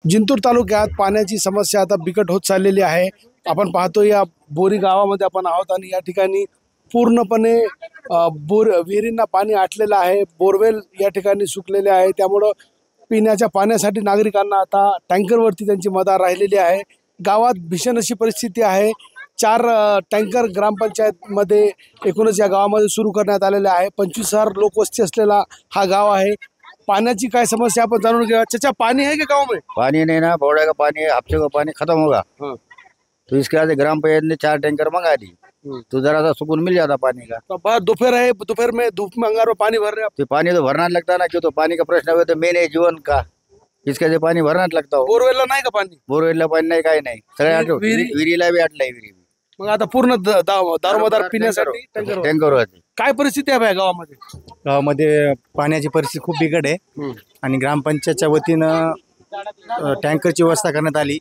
जिंतूर तालुक्यात पाण्याची समस्या आता बिकट होत चाललेली आहे। आपण पाहतो या बोरी गावामध्ये आपण आहोत आणि या ठिकाणी पूर्णपणे विहिरींना पाणी आटलेलं आहे। बोरवेल या ठिकाणी सुकलेले आहे, त्यामुळं पिण्याच्या पाण्यासाठी नागरिकांना आता टँकरवरती त्यांची मदार राहिलेली आहे। गावात भीषण अशी परिस्थिती आहे। 4 टँकर ग्रामपंचायतमध्ये एकूणच या गावामध्ये सुरू करण्यात आलेले आहे। 25,000 लोकवस्ती असलेला हा गाव आहे। पाण्याची काय समस्या आपण जाणून घेऊया। चाचा, पानी है क्या गाँव में? पानी नहीं ना, बोड़ा का पानी हफ्ते का पानी खत्म होगा। तो इसके बाद ग्राम पंचायत ने 4 टैंकर मंगा दी, तो जरा सा सुकून मिल जाता पानी का। तो बाहर दोपहर है, दोपहर में धूप में अंगार में पानी भर रहे हैं। तो पानी तो भरना लगता ना, क्यों तो पानी का प्रश्न है तो मेन है जीवन का, इसके से पानी भरना लगता हो। बोरवेलला नाही का पाणी? बोरवेलला पाणी नाही, काही नाही, सगळ्या विहिरीला बी आटलाय विहिरी। मग आता पूर्ण दारोमदार पिण्यासाठी टँकर होते। काय परिस्थिती आहे गावामध्ये? गावामध्ये पाण्याची परिस्थिती खूप बिकट आहे आणि ग्रामपंचायतच्या वतीनं टँकरची व्यवस्था करण्यात आली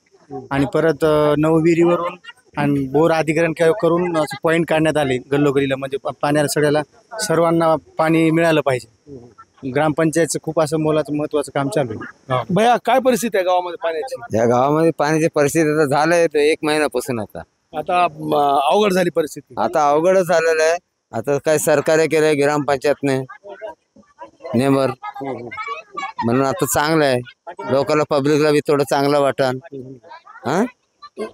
आणि परत नवविहिरीवरून आणि बोर अधिग्रहण करून पॉईंट काढण्यात आले गल्लोगल्लीला, म्हणजे पाण्याला सगळ्याला सर्वांना पाणी मिळालं पाहिजे। ग्रामपंचायतचं खूप असं मोलाचं महत्त्वाचं काम चालू आहे। भैया, काय परिस्थिती आहे गावामध्ये पाण्याची? या गावामध्ये पाण्याची परिस्थिती आता झालंय तर 1 महिन्यापासून आता अवघड झाली परिस्थिती। आता अवघडच झालेलं आहे। आता काय सरकारने केलंय ग्रामपंचायतने नेमर, म्हणून आता चांगलं आहे, लोकांना पब्लिकला बी थोडं चांगलं वाटन। हा,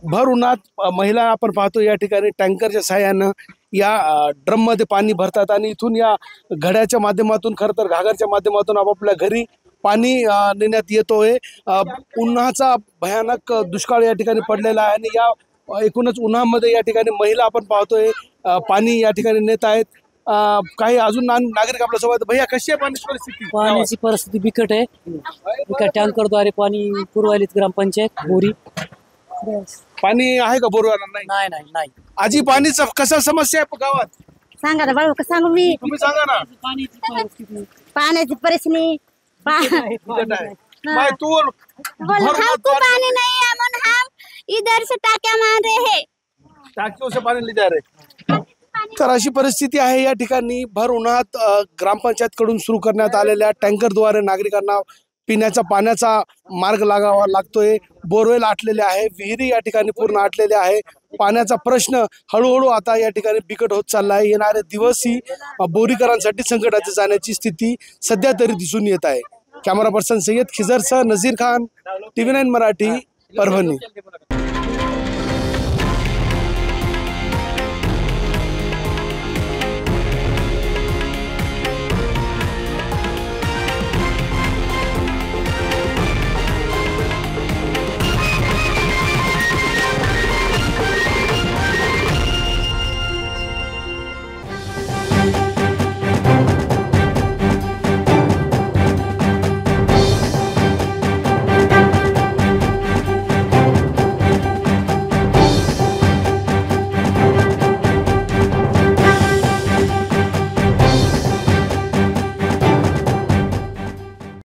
भर उन्हात महिला आपण पाहतो या ठिकाणी टँकरच्या सहाय्यानं या ड्रम मध्ये पाणी भरतात आणि इथून या घड्याच्या माध्यमातून, खरं तर घागरच्या माध्यमातून आपापल्या घरी पाणी नेण्यात येतोय। उन्हाचा भयानक दुष्काळ या ठिकाणी पडलेला आहे आणि या एकूणच उन्हामध्ये या ठिकाणी महिला आपण पाहतोय पाणी या ठिकाणी नेत आहेत। काही अजून नागरिक आपल्या सोबत। भैया, कशी आहे पाण्याची परिस्थिती? पाण्याची परिस्थिती बिकट आहे। एका टँकरद्वारे पाणी पुरवायलीत ग्रामपंचायत बोरी। पाणी आहे का बोरवाला? नाही नाही नाही। आजी, पाणीचा कसा समस्या आहे गावात? सांगा ना बाळू, का सांगू मी? तुम्ही सांगा ना। पाण्याची परिस्थिती बिकट आहे। भाई, तू बोल। हमको पानी नहीं है, मन हम इधर से टाक्या मार रहे हैं, टाकियों से पाणी ले जा रहे। तर अशी परिस्थिती आहे या ठिकाणी। भर उन्हात ग्रामपंचायत कडून सुरू करण्यात आलेल्या टँकरद्वारे नागरिकांना पिण्याच्या पाण्याचा मार्ग लागावा लागतोय। बोरवेल आटलेले आहे, विहिरी या ठिकाणी पूर्ण आटलेले आहे। पाण्याचा प्रश्न हळूहळू आता या ठिकाणी बिकट होत चालला आहे। येणारे दिवसही बोरीकरांसाठी संकटाची जाण्याची स्थिती सध्या तरी दिसून येत आहे। कॅमेरा पर्सन सय्यद खिजरसह नजीर खान, TV9 मराठी, परभणी।